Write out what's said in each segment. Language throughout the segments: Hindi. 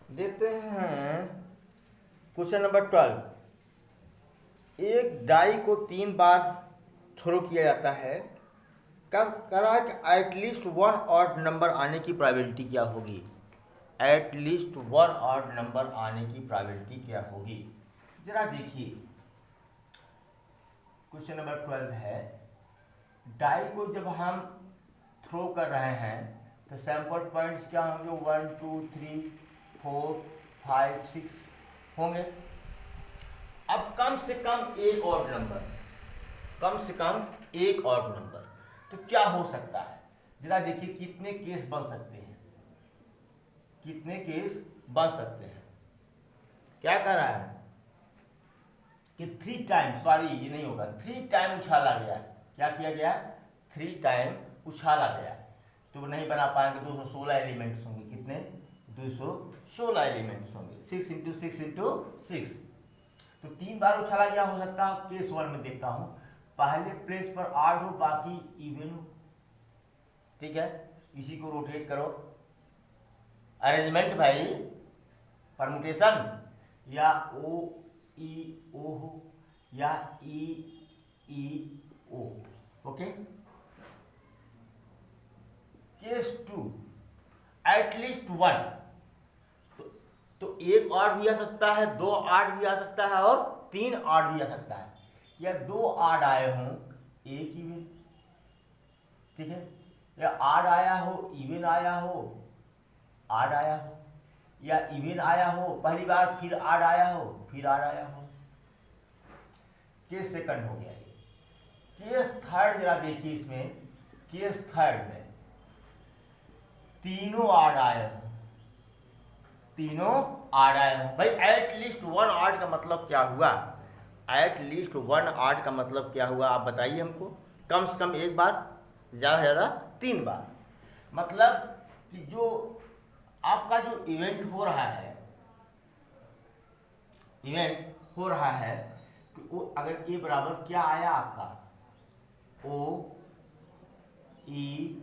देते हैं क्वेश्चन नंबर 12। एक डाई को 3 बार थ्रो किया जाता है, कब करा कि एटलीस्ट वन ऑड नंबर आने की प्रोबेबिलिटी क्या होगी। एटलीस्ट वन ऑड नंबर आने की प्रोबेबिलिटी क्या होगी, जरा देखिए। क्वेश्चन नंबर 12 है, डाई को जब हम थ्रो कर रहे हैं तो सैंपल पॉइंट्स क्या होंगे, 1 2 3 4 5 6 होंगे। अब कम से कम एक और नंबर, कम से कम एक और नंबर, तो क्या हो सकता है, जरा देखिए कितने केस बन सकते हैं, कितने केस बन सकते हैं। क्या कह रहा है कि 3 टाइम, सॉरी ये नहीं होगा, 3 टाइम उछाला गया। क्या किया गया, 3 टाइम उछाला गया, तो नहीं बना पाएंगे। 216 एलिमेंट्स होंगे, कितने, 216 एलिमेंट्स होंगे। 6 इंटू 6 इंटू 6, तो 3 बार उछाला गया हो सकता है। केस 1 में देखता हूं, पहले प्लेस पर ऑड हो, बाकी इवन हो। ठीक है, इसी को रोटेट करो, अरेंजमेंट भाई, परमुटेशन, या ओ ई ओ हो या ई ओ। ओके, केस 2 एटलीस्ट 1, तो एक ऑड भी आ सकता है, 2 ऑड भी आ सकता है और 3 ऑड भी आ सकता है, या 2 ऑड आए हों, एक इवन। ठीक है, या ऑड आया हो, इवन आया हो, ऑड आया हो, या इवन आया हो पहली बार, फिर ऑड आया हो, फिर ऑड आया हो। केस सेकंड हो गया ये। केस थर्ड जरा देखिए, इसमें केस थर्ड में तीनों ऑड आए हो, तीनों ऑड आए हो। भाई एटलीस्ट 1 ऑड का मतलब क्या हुआ, एटलीस्ट 1 ऑड का मतलब क्या हुआ, आप बताइए हमको। कम से कम एक बार, ज़्यादा से ज़्यादा 3 बार। मतलब कि जो आपका जो इवेंट हो रहा है, इवेंट हो रहा है कि वो अगर ए बराबर क्या आया आपका, ओ ई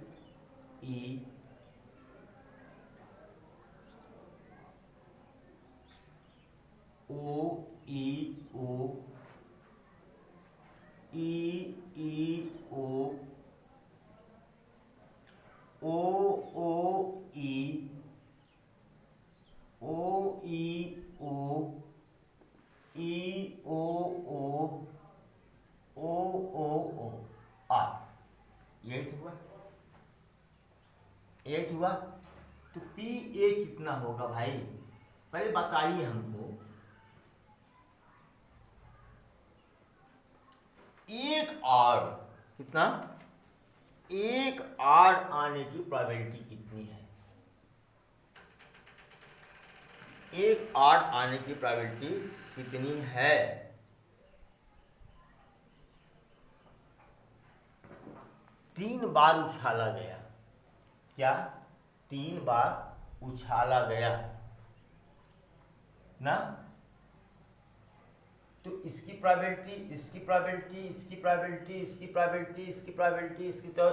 ओ ई ओ ओ ई ओ आर, यही तो हुआ, यही तो हुआ। तो पी ए कितना होगा भाई, पहले बताइए हमको। एक आर, कितना, एक आर आने की प्रोबेबिलिटी कितनी है, एक आर आने की प्रोबेबिलिटी कितनी है। 3 बार उछाला गया, क्या, 3 बार उछाला गया ना, तो इसकी प्रोबेबिलिटी, इसकी प्रोबेबिलिटी, इसकी प्रोबेबिलिटी, इसकी प्रोबेबिलिटी, इसकी प्रोबेबिलिटी, इसकी, तो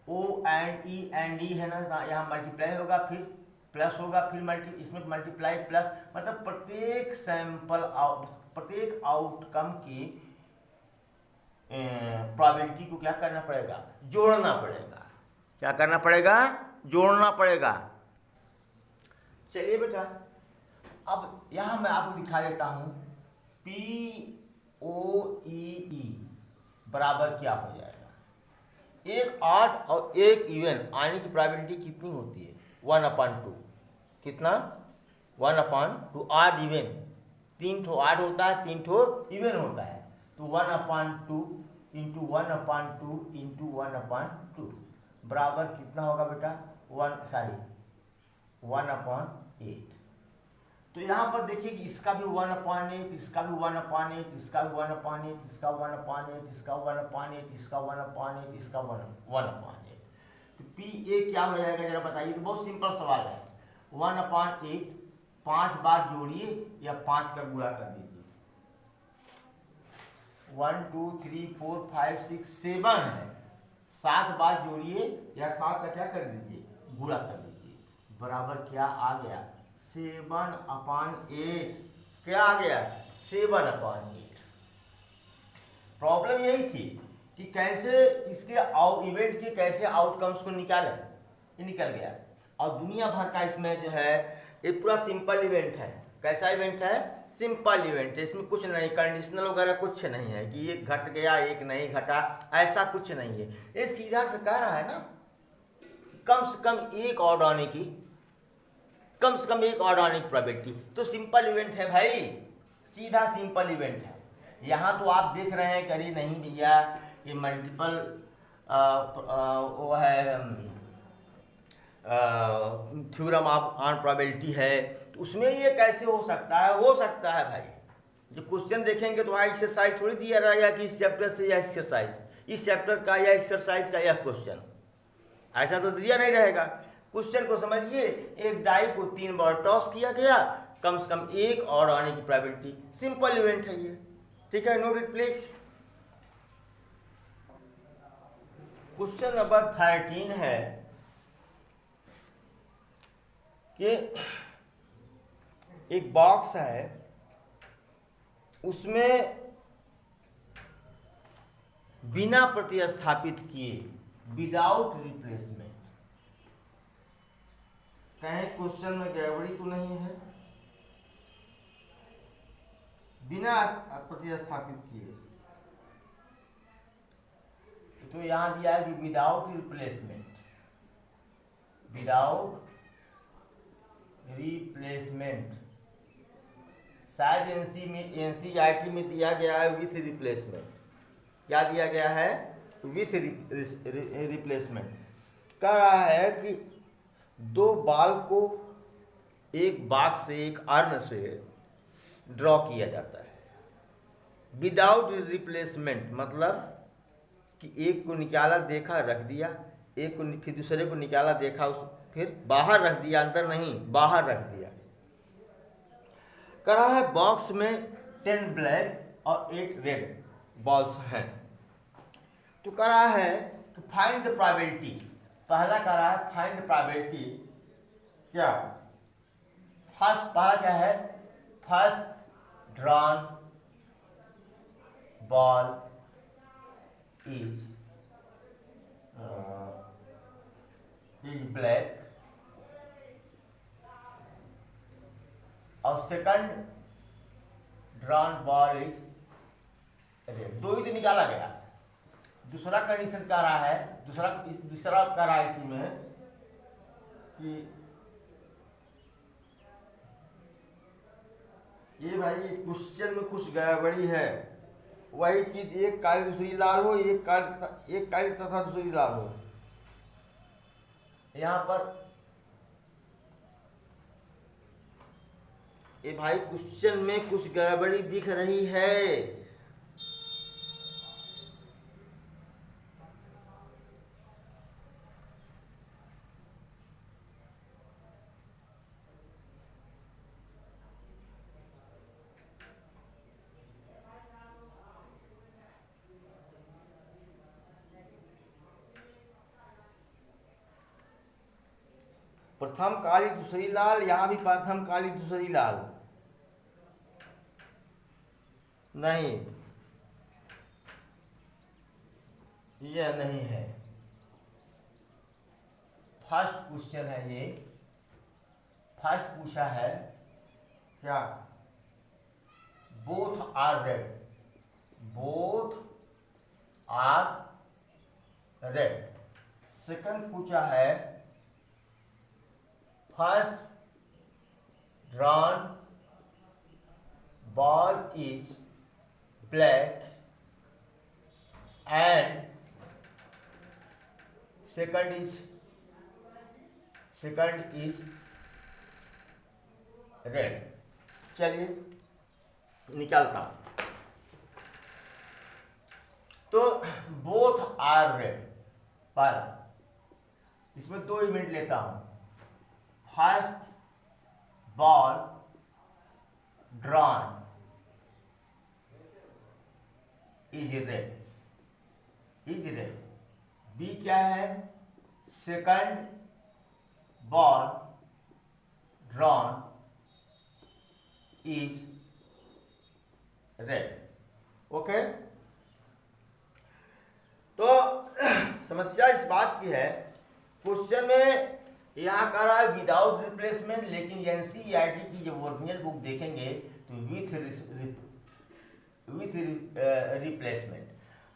ओ एंड ई है ना, यहाँ मल्टीप्लाई होगा, फिर प्लस होगा, फिर इसमें मल्टीप्लाई प्लस, मतलब प्रत्येक सैंपल, प्रत्येक आउटकम की प्रोबेबिलिटी को क्या करना पड़ेगा, जोड़ना पड़ेगा। क्या करना पड़ेगा, जोड़ना पड़ेगा। चलिए बेटा, अब यहां मैं आपको दिखा देता हूं, पी ओ ई बराबर क्या हो जाएगा। एक ऑड और एक इवन आने की प्रोबेबिलिटी कितनी होती है, 1/2। कितना, 1/2। ऑड इवन, 3 ठो ऑड होता है, 3 ठो इवन होता है, तो 1/2 इंटू 1/2 इंटू 1/2 बराबर कितना होगा बेटा, 1/8। तो यहाँ पर देखिए कि इसका भी 1/8, इसका भी 1/8, इसका भी 1/8, इसका 1/8, इसका 1/8, इसका 1/8, इसका 1/8। तो पी ए क्या हो जाएगा जरा बताइए, तो बहुत सिंपल सवाल है। 1/8 5 बार जोड़िए या 5 का गुणा कर दीजिए। 1 2 3 4 5 6 7 है, 7 बार जोड़िए या 7 का क्या कर दीजिए, गुणा कर दीजिए, बराबर क्या आ गया, 7/8 क्या आ गया 7/8। प्रॉब्लम यही थी कि कैसे इसके इवेंट के कैसे आउटकम्स को निकालें, ये निकल गया। और दुनिया भर का इसमें जो है ये पूरा सिंपल इवेंट है। कैसा इवेंट है? सिंपल इवेंट है। इसमें कुछ नहीं, कंडीशनल वगैरह कुछ नहीं है कि एक घट गया एक नहीं घटा, ऐसा कुछ नहीं है। ये सीधा से कह रहा है ना कम से कम एक ऑड आने की, कम से कम एक ऑड आने की प्रोबेबिलिटी। तो सिंपल इवेंट है भाई, सीधा सिंपल इवेंट है। यहाँ तो आप देख रहे हैं करी नहीं भैया ये मल्टीपल वो है थ्योरम ऑफ ऑन प्रोबेबिलिटी है, तो उसमें ये कैसे हो सकता है? हो सकता है भाई। जो क्वेश्चन देखेंगे तो वहाँ एक्सरसाइज थोड़ी दिया रहेगा कि इस चैप्टर से यह एक्सरसाइज, इस चैप्टर का यह एक्सरसाइज का यह क्वेश्चन, ऐसा तो दिया नहीं रहेगा। क्वेश्चन को समझिए, एक डाई को 3 बार टॉस किया गया, कम से कम एक और आने की प्रोबेबिलिटी, सिंपल इवेंट है ये। ठीक है, note it please. Question number 13 है कि एक बॉक्स है, उसमें बिना प्रतिस्थापित किए, विदाउट रिप्लेसमेंट, कहीं क्वेश्चन में गड़बड़ी तो नहीं है? बिना प्रतिस्थापित किए, तो यहां दिया है कि विदाउट रिप्लेसमेंट, विदाउट रिप्लेसमेंट। शायद एनसीईआरटी में दिया गया है विथ रिप्लेसमेंट। क्या दिया गया है? With replacement. कह रहा है कि 2 बॉल को एक बॉक्स से, एक अर्न से ड्रॉ किया जाता है विदाउट रिप्लेसमेंट, मतलब कि एक को निकाला देखा रख दिया, एक को फिर दूसरे को निकाला देखा उस फिर बाहर रख दिया, अंदर नहीं बाहर रख दिया। कह रहा है बॉक्स में 10 ब्लैक और 8 रेड बॉल्स हैं। तो कह रहा है कि फाइंड द प्रोबेबिलिटी। पहला कह रहा है फाइंड द प्रोबेबिलिटी। क्या पहला क्या है? First drawn ball is black और second drawn ball is red. 2 ही तो निकाला गया। दूसरा कंडीशन कह रहा है, दूसरा कह रहा है इसी में कि ये भाई क्वेश्चन में कुछ गड़बड़ी है। वही चीज एक काली दूसरी लाल हो, एक काली तथा दूसरी लाल हो। यहां पर ये भाई क्वेश्चन में कुछ गड़बड़ी दिख रही है। प्रथम काली दूसरी लाल, यहां भी प्रथम काली दूसरी लाल नहीं, यह नहीं है। फर्स्ट क्वेश्चन है ये, फर्स्ट पूछा है क्या? Both are red, both are red. Second पूछा है first drawn ball is black and second is red। चलिए निकालता हूं। तो बोथ आर रेड, पहला इसमें 2 इवेंट लेता हूं। First ball drawn is red, B क्या है? Second ball drawn is red. Okay, तो समस्या इस बात की है, क्वेश्चन में यहाँ कह रहा है विदाउट रिप्लेसमेंट, लेकिन एनसीईआरटी की जब ओरिजिनल बुक देखेंगे तो विथ रिप्लेसमेंट,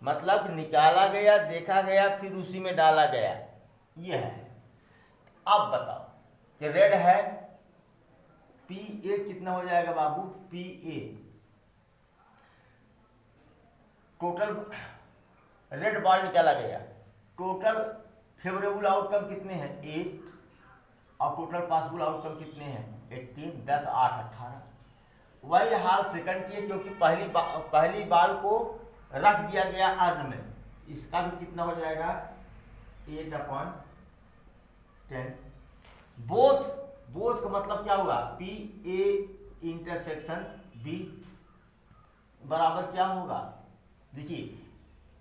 मतलब निकाला गया, देखा गया, फिर उसी में डाला गया, ये है। अब बताओ कि रेड है, पी ए कितना हो जाएगा बाबू, P A total red ball निकाला गया, टोटल फेवरेबल आउटकम कितने हैं 8, और टोटल पॉसिबल आउटकम कितने हैं 18, 10 8 18। वही हाल सेकंड की है, क्योंकि पहली बाल को रख दिया गया अर्न में, इसका भी कितना हो जाएगा 8/10। बोथ का मतलब क्या हुआ, पी ए इंटरसेक्शन बी बराबर क्या होगा, देखिए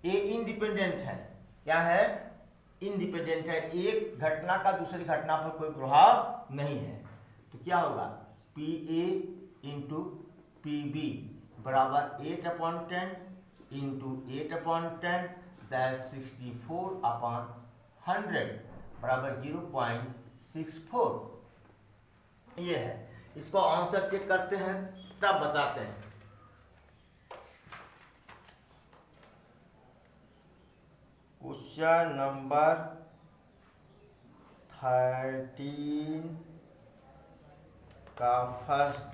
ए इंडिपेंडेंट है, क्या है इंडिपेंडेंट है, एक घटना का दूसरी घटना पर कोई प्रभाव नहीं है, तो क्या होगा P A into P B बराबर 8/10 इंटू 8/10 दैट 64/100 बराबर 0.64। ये है, इसको आंसर चेक करते हैं तब बताते हैं। क्वेश्चन नंबर 13 का फर्स्ट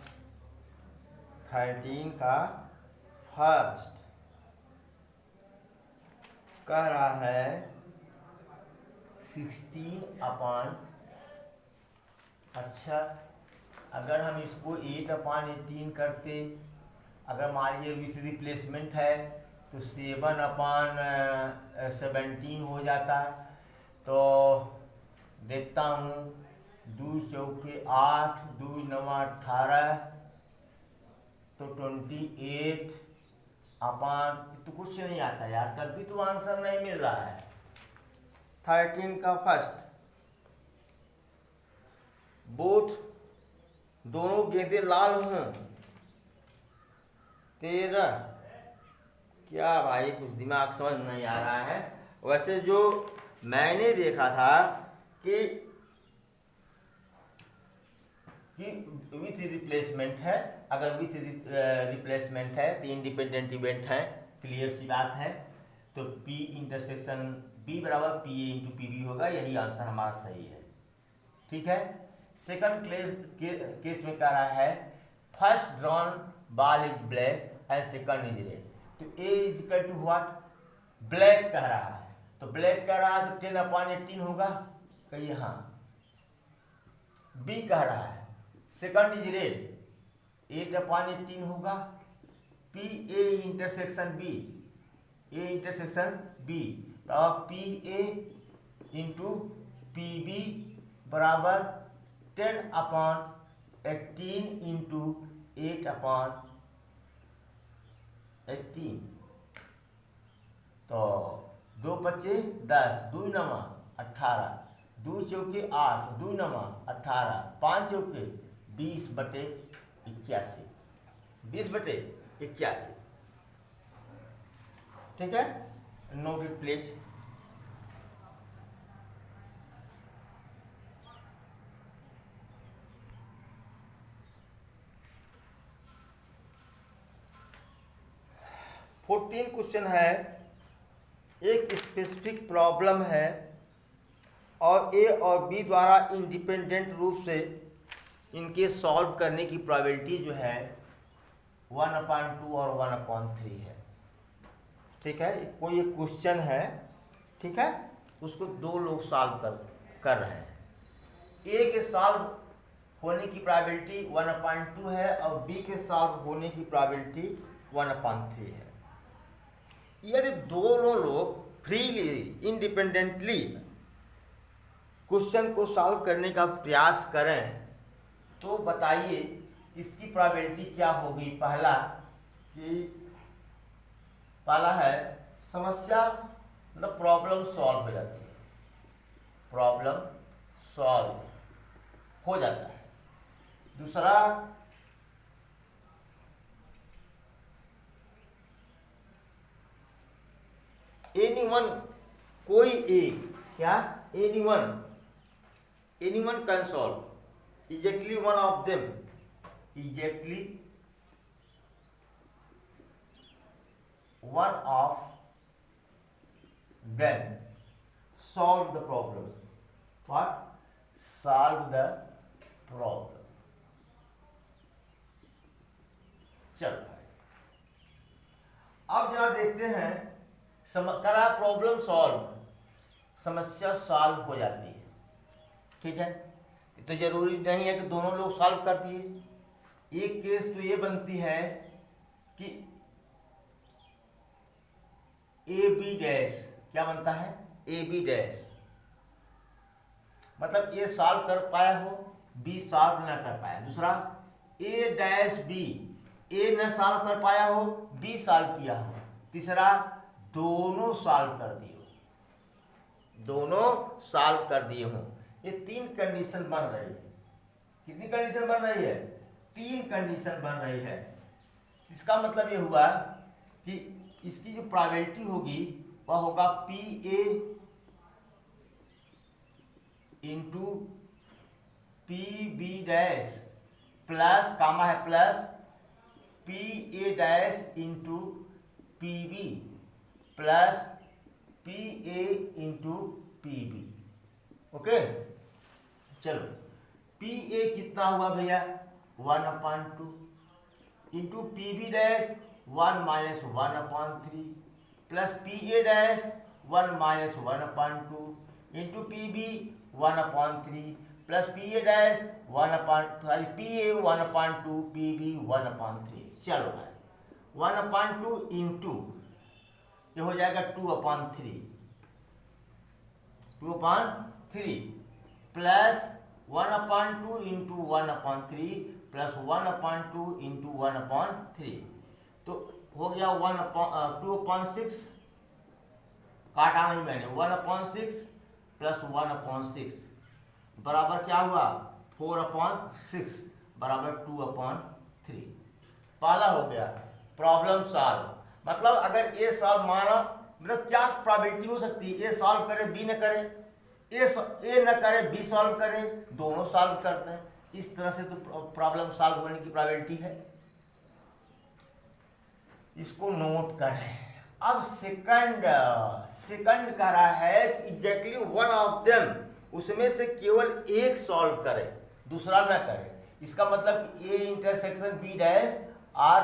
कह रहा है 16 अच्छा, अगर हम इसको 8/18 करते, अगर मान लीजिए विथ रिप्लेसमेंट है तो 7/17 हो जाता है। तो देखता हूँ, 2 चौके 8, 2 9 18, तो 28 तो कुछ नहीं आता यार, तब भी तो आंसर नहीं मिल रहा है। 13 का फर्स्ट, बोथ दोनों गेंदे लाल हों, 13, क्या भाई कुछ दिमाग समझ नहीं आ रहा है। वैसे जो मैंने देखा था कि विथ रिप्लेसमेंट है, अगर विथ रिप्लेसमेंट है तो इंडिपेंडेंट इवेंट है, क्लियर सी बात है, तो पी इंटरसेक्शन बी बराबर P A into P B होगा, यही आंसर हमारा सही है। ठीक है, सेकंड केस में कह रहा है first drawn ball is black and second is red, तो A is equal to what, black कह रहा है, तो ब्लैक कह रहा है तो 10/18 होगा, कहिए हाँ। बी कह रहा है सेकंड इज रेड, 8/18 होगा, P A intersection B, A intersection B, तो P A into P B बराबर 10/18 इंटू 8/18, तो 2 25 10, 2 9 18, 2 चौके 8, 2 9 18, 5 चौके 20/81, 20/81। ठीक है, note it please. Fourteen question है, एक स्पेसिफिक प्रॉब्लम है और ए और बी द्वारा इंडिपेंडेंट रूप से इनके सॉल्व करने की प्रोबेबिलिटी जो है 1/2 और 1/3 है। ठीक है, कोई एक क्वेश्चन है, ठीक है, उसको 2 लोग सॉल्व कर रहे हैं। ए के सॉल्व होने की प्रोबेबिलिटी 1/2 है और बी के सॉल्व होने की प्रोबेबिलिटी 1/3 है। यदि दोनों लोग फ्रीली इंडिपेंडेंटली क्वेश्चन को सॉल्व करने का प्रयास करें तो बताइए इसकी प्रोबेबिलिटी क्या होगी। पहला है समस्या मतलब प्रॉब्लम सॉल्व हो जाती है, प्रॉब्लम सॉल्व हो जाता है। दूसरा एनी वन, कोई एक, क्या any one can solve, exactly one of them, exactly one of them solve the problem. What? Solve the problem. चलो अब जरा देखते हैं, करा प्रॉब्लम सॉल्व, समस्या सॉल्व हो जाती है, ठीक है। तो जरूरी नहीं है कि दोनों लोग सॉल्व कर दिए। एक केस तो ये बनती है कि ए बी डैश, क्या बनता है, ए बी डैश, मतलब ए सॉल्व कर पाया हो, बी सॉल्व न कर पाया। दूसरा ए डैश बी, ए न सॉल्व कर पाया हो, बी सॉल्व किया हो। तीसरा दोनों सॉल्व कर दिए हो, दोनों सॉल्व कर दिए हो। ये तीन कंडीशन बन रही है। कितनी कंडीशन बन रही है, तीन कंडीशन बन रही है। इसका मतलब ये हुआ कि इसकी जो प्रोबेबिलिटी होगी वह होगा P A into P B dash plus, comma है plus, P A dash into P B plus P A into P B. Okay, चलो पी ए कितना हुआ भैया, 1/2 into P B dash 1 - 1/3 plus P A dash 1 - 1/2 into P B 1/3 plus P A dash P A 1/2 P B 1/3। चलो भाई 1/2 इंटू ये हो जाएगा 2/3 प्लस 1/2 इंटू 1/3 प्लस 1/2 इंटू 1/3, तो हो गया 2/6, काटा नहीं मैंने, 1/6 प्लस 1/6 बराबर क्या हुआ, 4/6 बराबर 2/3। पहला हो गया प्रॉब्लम सॉल्व। मतलब अगर ए सॉल्व माना, मतलब क्या प्रोबेबिलिटी हो सकती है, ए सॉल्व करे बी न करे, ए न करे बी सॉल्व करे, दोनों सॉल्व करते हैं। इस तरह से तो प्रॉब्लम सॉल्व होने की प्रोबेबिलिटी है। इसको नोट करें। अब सेकंड कह रहा है कि एग्जैक्टली वन ऑफ देम, उसमें से केवल एक सॉल्व करे, दूसरा ना करे। इसका मतलब कि ए इंटरसेक्शन बी डैश और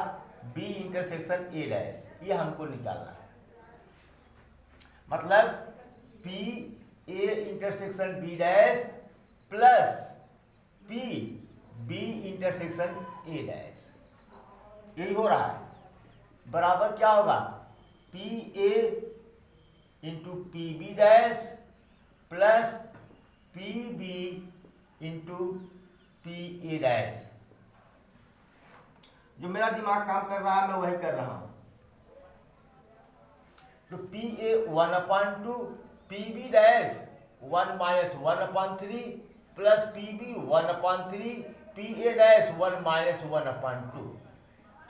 बी इंटरसेक्शन ए डैश, ये हमको निकालना है। मतलब P A intersection B dash plus P B intersection A dash, यही हो रहा है। बराबर क्या होगा, P A into P B dash plus P B into P A dash. जो मेरा दिमाग काम कर रहा है मैं वही कर रहा हूं। तो P A 1/2 P B dash 1 - 1/3 plus P B 1/3 P A dash 1 - 1/2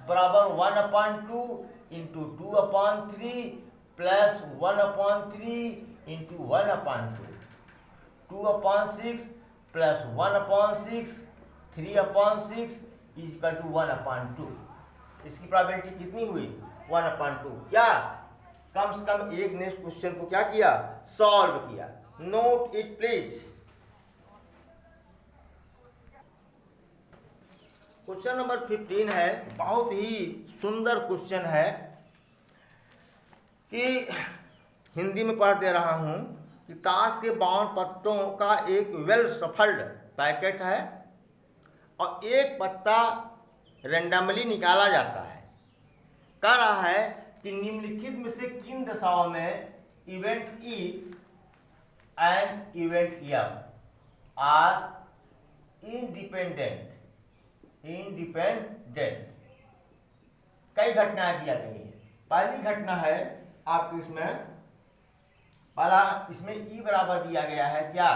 बराबर 1/2 into 2/3 plus 1/3 into 1/2, 2/6 plus 1/6 3/6 equal to 1/2। इसकी प्रोबेबिलिटी कितनी हुई, 1/2। क्या कम से कम एक ने इस क्वेश्चन को क्या किया, सॉल्व किया। Note it please. Question number 15 है, बहुत ही सुंदर क्वेश्चन है कि हिंदी में पढ़ दे रहा हूं कि ताश के 52 पत्तों का एक वेल सफल्ड पैकेट है और एक पत्ता रेंडमली निकाला जाता है। कह रहा है कि निम्नलिखित में से किन दशाओं में event E and event F R independent. कई घटनाएं दिया गई है। पहली घटना है आपको इसमें, पहला इसमें ई बराबर दिया गया है क्या,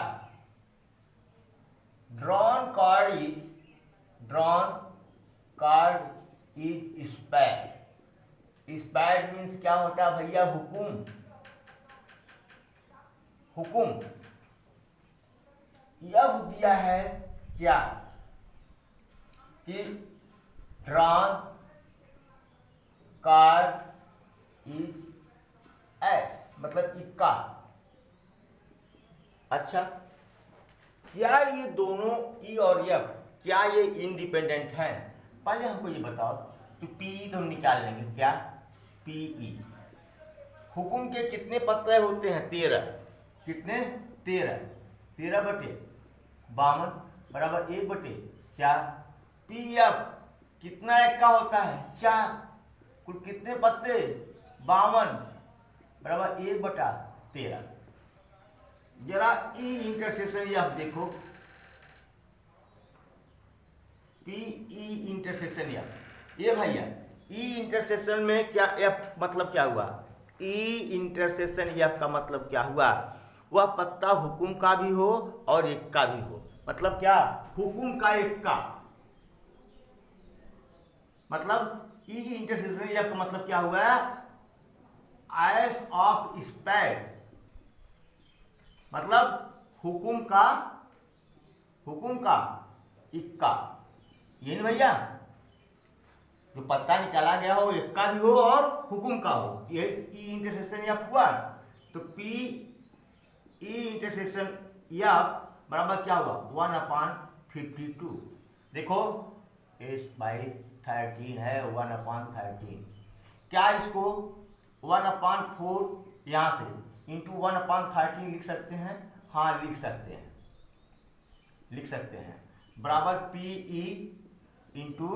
ड्रॉन कार्ड इज स्पैड। स्पैड मीन्स क्या होता है भैया, हुकुम। हुकुम यह दिया है क्या कि ड्रॉन कार्ड इज एस, मतलब इक्का। अच्छा, क्या ये दोनों ई और एफ क्या ये इंडिपेंडेंट हैं? पहले हमको ये बताओ। तो पी तो हम निकाल लेंगे, क्या पीई। हुकुम के कितने पत्ते होते हैं? 13। कितने? 13। 13 बटे 52 बराबर 1/4। पी एफ कितना इक्का होता है? 4। कुल कितने पत्ते? 52 बराबर 1/13। जरा ई इंटरसेक्शन एफ देखो, पी ई इंटरसेक्शन एफ। ये भैया ई इंटरसेक्शन में क्या एफ मतलब क्या हुआ? ई इंटरसेक्शन एफ का मतलब क्या हुआ? वह पत्ता हुकुम का भी हो और एक का भी हो। मतलब क्या? हुकुम का एक का, मतलब ई इंटरसेक्शन एफ का मतलब क्या हुआ? एस ऑफ स्पैड, मतलब हुकुम का इक्का। ये नहीं भैया, जो पत्ता निकाला गया हो इक्का भी हो और हुकुम का हो, ये ई इंटरसेक्शन एफ हुआ। तो पी ई इंटरसेक्शन एफ बराबर क्या हुआ? 1/52। देखो S/13 है, 1/13। क्या इसको 1/4 यहाँ से इंटू 1/13 लिख सकते हैं? हाँ लिख सकते हैं। बराबर P E into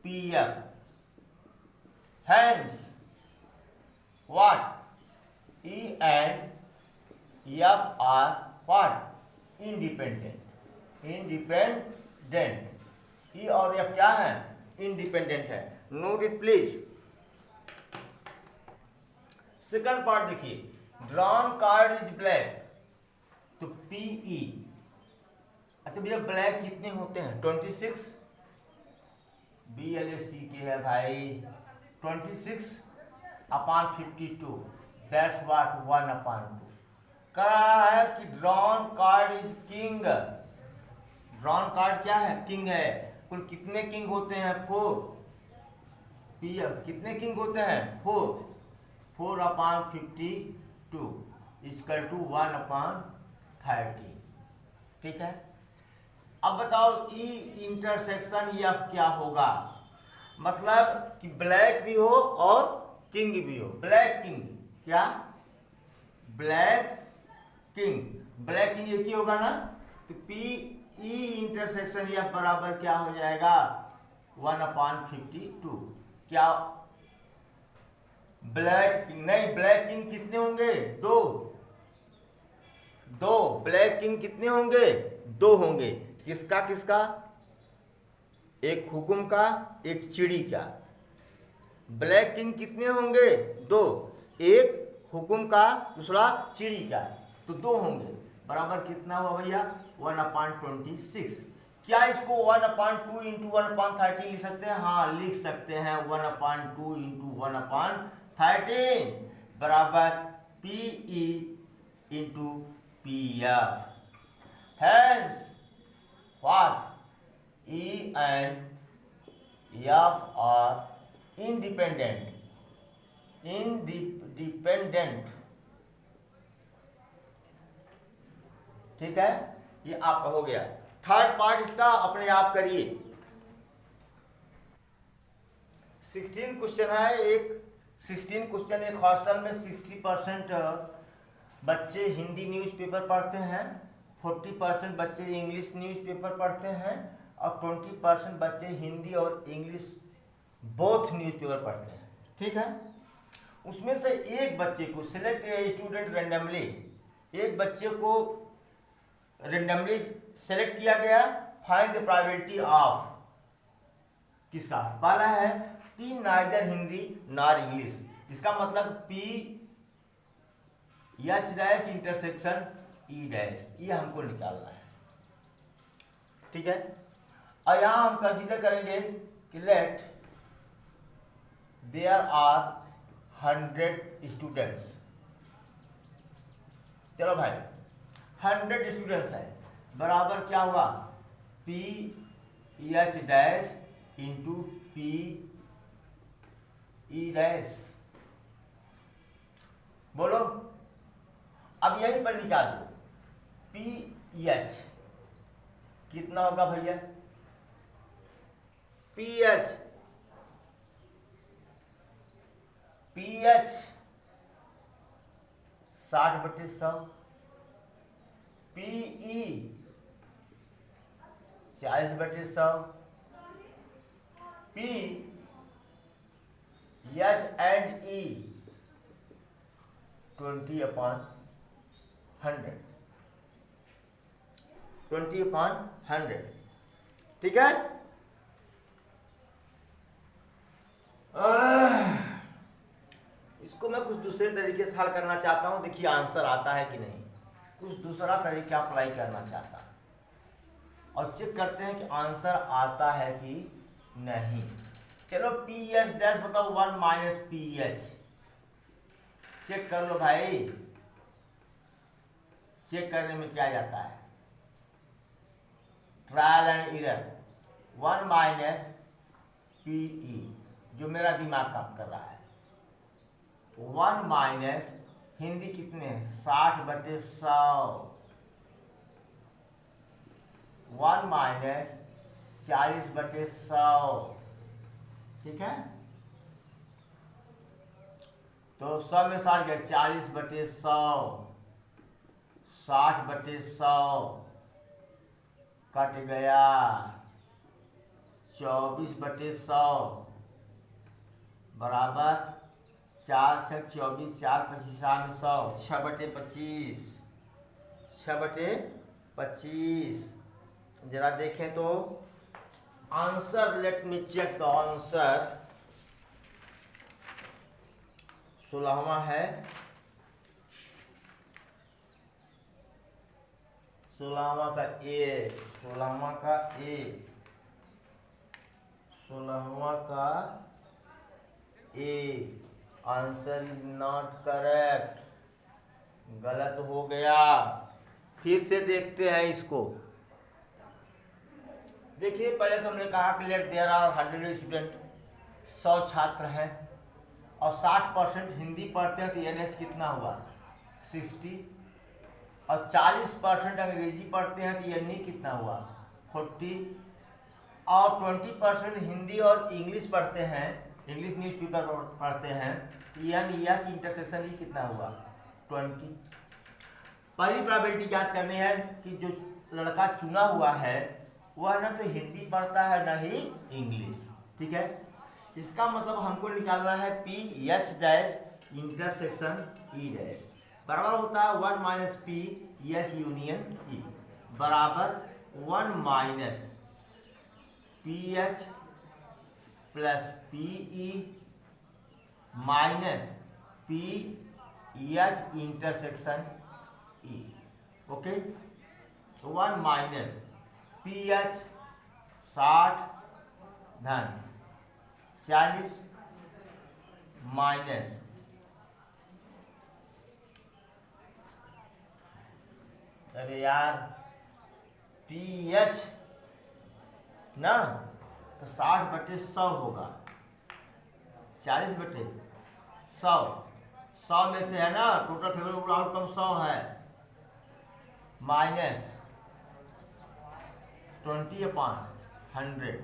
P F. Hence what? E and F are what? Independent. E और एफ क्या है? इंडिपेंडेंट है। Note it please. Second part देखिए, ड्रॉन कार्ड इज ब्लैक, तो पीई। अच्छा भैया ब्लैक कितने होते हैं? 26। BLSC के है भाई, 26/52, दैट्स व्हाट 1/2। कहा है कि drawn card is king. Drawn card क्या है? किंग है। कुल कितने किंग होते हैं? 4। पीएफ कितने किंग होते हैं? 4/52 इक्वल टू 1/13। ठीक है। अब बताओ ई इंटरसेक्शन एफ क्या होगा? मतलब कि ब्लैक भी हो और किंग भी हो। ब्लैक किंग, क्या? ब्लैक किंग एक ही होगा ना? तो पी ई इंटरसेक्शन एफ बराबर क्या हो जाएगा? 1/52। क्या ब्लैक किंग? नहीं, ब्लैक किंग कितने होंगे? 2। ब्लैक किंग कितने होंगे? 2 होंगे। किसका? एक हुकुम का, एक चिड़ी का। ब्लैक किंग कितने होंगे? 2। एक हुकुम का, दूसरा चिड़ी का, तो 2 होंगे। बराबर कितना हुआ भैया? 1/26। क्या इसको 1/2 इंटू 1/13 लिख सकते हैं? हाँ लिख सकते हैं। 1/2 इंटू 1/13 बराबर P E into P F. Hence what? E and F are independent। ठीक है, ये आपका हो गया। थर्ड पार्ट इसका अपने आप करिए। 16 क्वेश्चन है। एक 16 क्वेश्चन एक हॉस्टल में 60% बच्चे हिंदी न्यूज़पेपर पढ़ते हैं, 40% बच्चे इंग्लिश न्यूज़पेपर पढ़ते हैं और 20% बच्चे हिंदी और इंग्लिश बोथ न्यूज़पेपर पढ़ते हैं। ठीक है। उसमें से एक बच्चे को सिलेक्ट स्टूडेंट रेंडमली, एक बच्चे को रेंडमली सेलेक्ट किया गया। फाइंड द प्रोबेबिलिटी ऑफ किसका? पहला है P neither Hindi nor English. इसका मतलब P S dash intersection E dash, ये हमको निकालना है। ठीक है। और यहां हम कंसीडर करेंगे कि लेट देयर आर 100 स्टूडेंट्स। चलो भाई 100 स्टूडेंट्स है, बराबर क्या हुआ P H dash into P E dash. बोलो अब यहीं पर निकाल दो पी एच कितना होगा भैया, P H 60/100, P E 40/100, P H and E 20/100, 20/100। ठीक है, इसको मैं कुछ दूसरे तरीके से हल करना चाहता हूं, देखिए आंसर आता है कि नहीं, कुछ दूसरा तरीका अप्लाई करना चाहता हूं और चेक करते हैं कि आंसर आता है कि नहीं। चलो पी एच डैश बताओ 1 माइनस पी एच, चेक कर लो भाई, चेक करने में क्या जाता है, trial and error. 1 minus P E जो मेरा दिमाग काम कर रहा है, 1 माइनस हिंदी कितने हैं 60/100, 1 माइनस 40/100। ठीक है, तो 100 में 60 गया 40/100, 60/100 कट गया 24/100 बराबर 4 से 24, 4 25 में 100, 6/25, 6/25। जरा देखें तो answer, let me check the answer. 16वां है, 16वां का ए, 16वां का ए, 16वां का A. Answer is not correct, गलत हो गया। फिर से देखते हैं इसको। देखिए पहले तो हमने कहा कि लेट देयर आर 100 स्टूडेंट, 100 छात्र हैं और 60% हिंदी पढ़ते हैं, तो एन कितना हुआ 60, और 40% अंग्रेजी पढ़ते हैं, तो एन कितना हुआ 40, और 20% हिंदी और इंग्लिश पढ़ते हैं, इंग्लिश न्यूज़पेपर पढ़ते हैं, एन एच इंटरसेक्शन ई कितना हुआ 20। पहली प्रोबेबिलिटी याद करनी है कि जो लड़का चुना हुआ है वह न तो हिंदी पढ़ता है न ही इंग्लिश। ठीक है, इसका मतलब हमको निकालना है P H dash intersection E dash बराबर होता है 1 माइनस पी एच यूनियन ई बराबर 1 minus P H plus P E minus P H intersection E. Okay, 1 minus P H 60 धन 40 माइनस अरे यार पी एच ना, तो 60/100 होगा, 40/100, 100 में से है ना टोटल फेवरेबल आउटकम 100 है, माइनस 20/100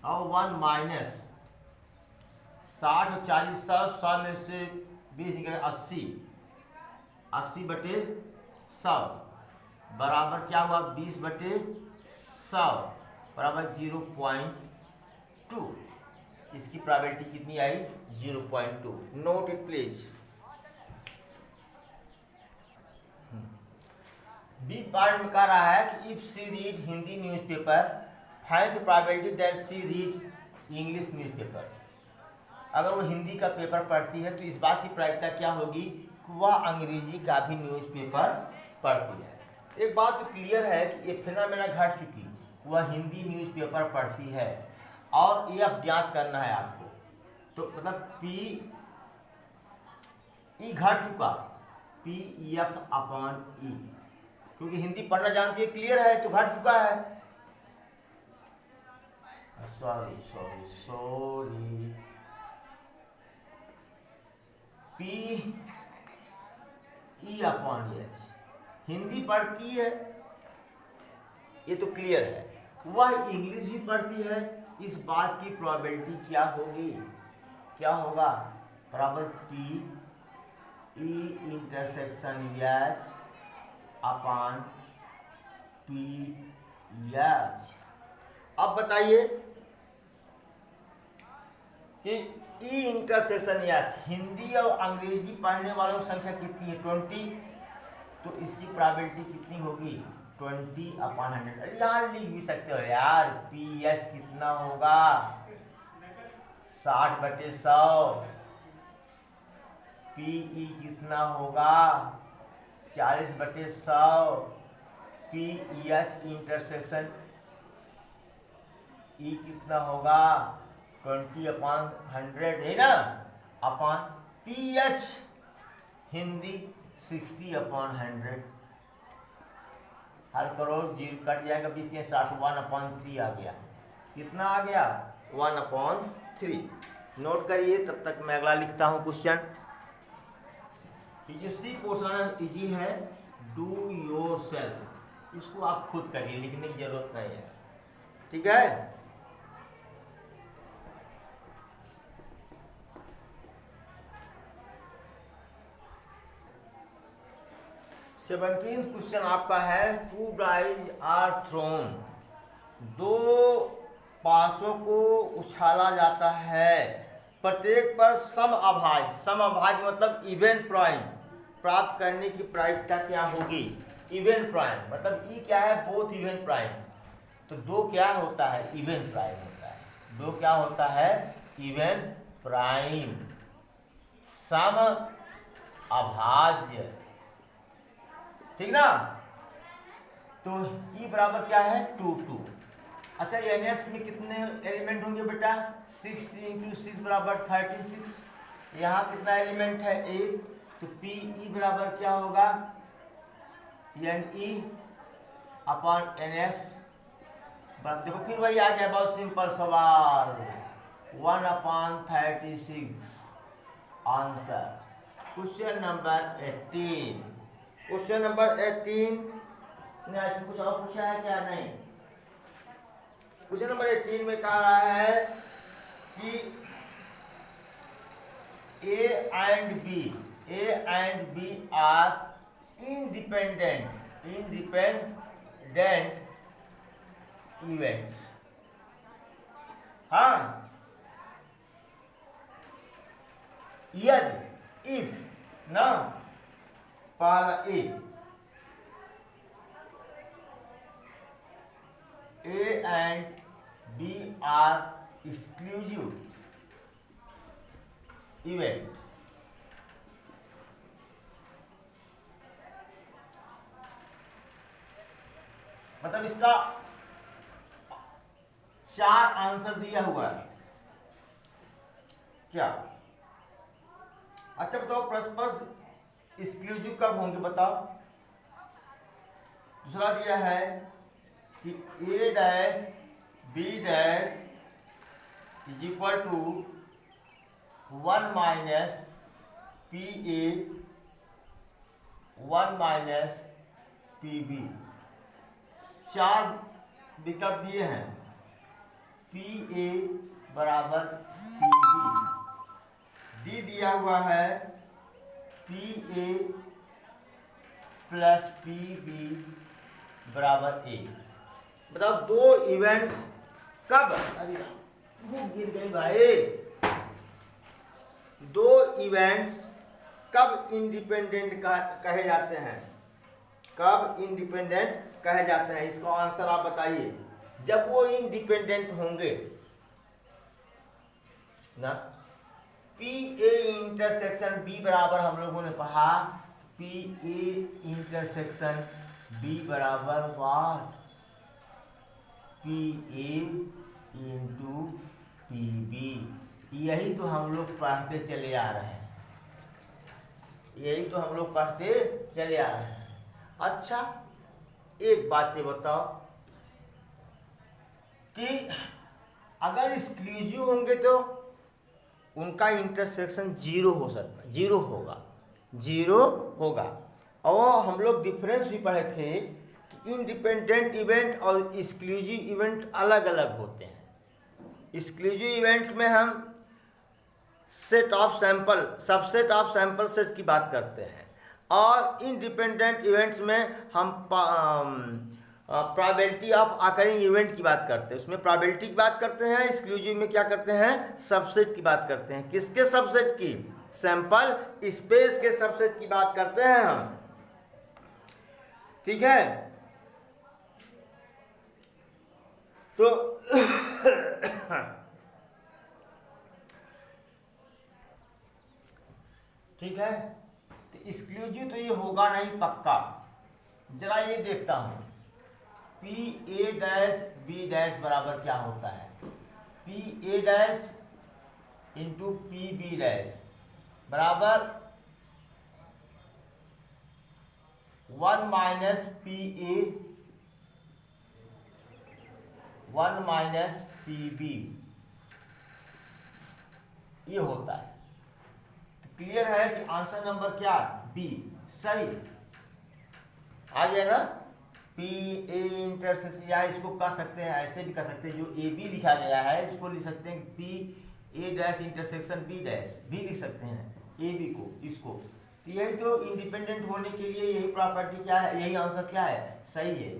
और 1 माइनस 60 और 40, 100 में से 20 निकले 80, 80/100 बराबर क्या हुआ 20/100 बराबर 0.2। इसकी प्रोबेबिलिटी कितनी आई 0.2। Note it please. B part में कह रहा है कि if she read Hindi newspaper find the probability that she read English newspaper. अगर वो हिंदी का पेपर पढ़ती है तो इस बात की प्रायिकता क्या होगी कि वह अंग्रेजी का भी न्यूज़पेपर पढ़ती है। एक बात तो क्लियर है कि ये फिनोमेना घट चुकी, वह हिंदी न्यूज़पेपर पढ़ती है और ये अब ज्ञात करना है आपको। तो मतलब पी ई घट चुका, P PF/E, क्योंकि हिंदी पढ़ना जानती है, क्लियर है, तो घट चुका है। सॉरी PE/H, हिंदी पढ़ती है, ये तो क्लियर है। वह इंग्लिश भी पढ़ती है, इस बात की प्रोबेबिलिटी क्या होगी, क्या होगा, बराबर PE/H/PH। अब बताइए कि E/H हिंदी और अंग्रेजी पढ़ने वालों की संख्या कितनी है, 20, तो इसकी प्रोबेबिलिटी कितनी होगी, 20/100। यहाँ लिख भी सकते हो यार, PH कितना होगा, 60/100। PE कितना होगा, 40/100। PEH/E कितना होगा, 20/100 है ना, अपॉन PH हिंदी 60/100। हल करो, 0 कट जाएगा, 20×60, 1/3 आ गया। कितना आ गया, 1/3। नोट करिए, तब तक मैं अगला लिखता हूँ क्वेश्चन। ये जो सी पोर्शन इजी है, डू योर सेल्फ, इसको आप खुद करिए, लिखने की जरूरत नहीं है, ठीक है। सेवनटीन्थ क्वेश्चन आपका है, 2 डाइज आर थ्रोन, 2 पासों को उछाला जाता है, प्रत्येक पर सम अभाज्य मतलब इवन प्राइम प्राप्त करने की प्रायिकता क्या होगी। इवन प्राइम मतलब ई क्या है, बोथ इवन प्राइम, तो 2 क्या होता है, इवन प्राइम होता है। 2 क्या होता है, इवन प्राइम, सम अभाज्य, ठीक ना। तो ई बराबर क्या है, 2। अच्छा, NS में कितने एलिमेंट होंगे बेटा, 60 × 6 = 36। यहाँ कितना एलिमेंट है, 1, तो PE बराबर क्या होगा, NE/NS। देखो फिर वही आ गया, बहुत सिंपल सवाल, 1/36 answer. Question number 18, question number 18 ने ऐसे कुछ और पूछा है क्या, नहीं। क्वेश्चन नंबर 18 में कहा रहा है कि A and B are independent events। हाँ, यदि if ना, पहला A and B are exclusive event, मतलब इसका 4 आंसर दिया हुआ है क्या। अच्छा बताओ, परस्पर एक्सक्लूसिव कब होंगे, बताओ। दूसरा दिया है कि A-B- = 1 - PA 1 - PB। 4 विकल्प दिए हैं, PA बराबर PB। डी दिया हुआ है PA + PB बराबर 1। बताओ 2 इवेंट्स कब, अरे बुक गिर गई भाई, 2 इवेंट्स कब इंडिपेंडेंट कहे जाते हैं, कब इंडिपेंडेंट कहे जाते हैं, इसका आंसर आप बताइए। जब वो इंडिपेंडेंट होंगे ना, PA/B बराबर, हम लोगों ने पढ़ा PA/B बराबर व्हाट, PA/PB। यही तो हम लोग पढ़ते चले आ रहे हैं, यही तो हम लोग पढ़ते चले आ रहे हैं। अच्छा एक बात ये बताओ कि अगर एक्सक्लूसिव होंगे तो उनका इंटरसेक्शन जीरो हो सकता, जीरो होगा। और हम लोग डिफरेंस भी पढ़े थे कि इंडिपेंडेंट इवेंट और एक्सक्लूसिव इवेंट अलग अलग होते हैं। एक्सक्लूसिव इवेंट में हम सबसेट ऑफ सैंपल सेट की बात करते हैं, और इंडिपेंडेंट इवेंट्स में हम प्रोबेबिलिटी ऑफ अकरिंग इवेंट की बात करते हैं। उसमें प्रोबेबिलिटी की बात करते हैं, एक्सक्लूसिव में क्या करते हैं, सबसेट की बात करते हैं। किसके सबसेट की? सैंपल स्पेस के सबसेट की बात करते हैं हम, ठीक है। तो ठीक है, तो एक्सक्लूसिव तो ये होगा नहीं पक्का। जरा ये देखता हूँ, P A dash B dash बराबर क्या होता है? P A dash into P B dash बराबर 1 minus P A 1 minus P B, ये होता है। तो क्लियर है कि आंसर नंबर क्या? बी सही आ गया ना। पी ए इंटरसेक्शन, या इसको कह सकते हैं, ऐसे भी कह सकते हैं, जो ए बी लिखा गया है इसको लिख सकते हैं P A dash intersection B dash भी लिख सकते हैं, ए बी को, इसको। तो यही तो इंडिपेंडेंट होने के लिए यही प्रॉपर्टी क्या है, यही आंसर क्या है, सही है,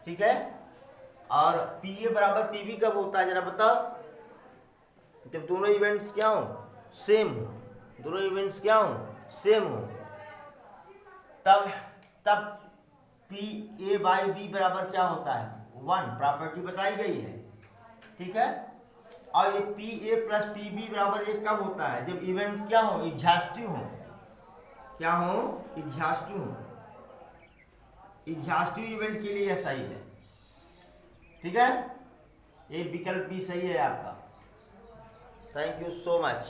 ठीक है। और पी ए बराबर पी बी कब होता है जरा बताओ? जब दोनों इवेंट्स क्या हो, सेम हो, दोनों इवेंट्स क्या हो, सेम हो, तब पी ए बाई बी बराबर क्या होता है, 1, प्रॉपर्टी बताई गई है, ठीक है। और ये P A plus P B बराबर 1 कब होता है? जब इवेंट क्या हो, एग्जॉस्टिव हो, क्या हो, एग्जॉस्टिव हो। एग्जॉस्टिव इवेंट के लिए यह सही है, ठीक है। ये विकल्प भी सही है आपका। Thank you so much.